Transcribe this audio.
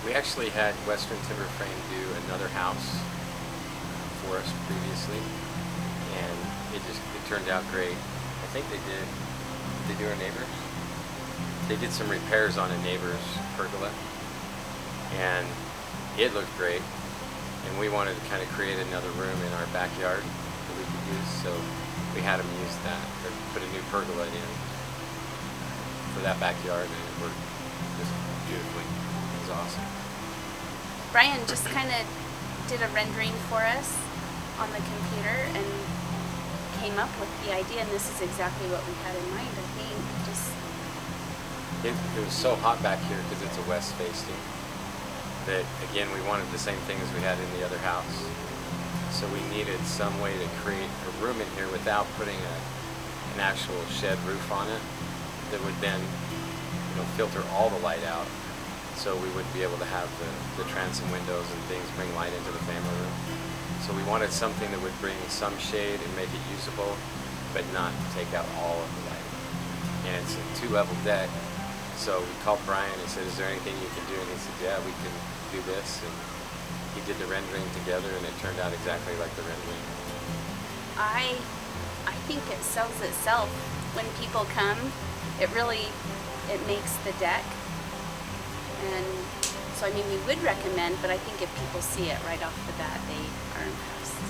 We actually had Western Timber Frame do another house for us previously, and it turned out great. I think they do our neighbors. They did some repairs on a neighbor's pergola, and it looked great. And we wanted to kind of create another room in our backyard that we could use, so we had them use that, or put a new pergola in for that backyard, and it worked just beautifully. It was awesome. Brian just kind of did a rendering for us on the computer and came up with the idea, and this is exactly what we had in mind, I think. It was so hot back here because it's a west facing that, again, we wanted the same thing as we had in the other house. So we needed some way to create a room in here without putting an actual shed roof on it that would then, filter all the light out. So we would be able to have the transom windows and things bring light into the family room. So we wanted something that would bring some shade and make it usable, but not take out all of the light. And it's a 2-level deck. So we called Brian and said, is there anything you can do? And he said, yeah, we can do this. And he did the rendering together, and it turned out exactly like the rendering. I think it sells itself. When people come, it makes the deck. And so, we would recommend, but I think if people see it right off the bat, they are impressed.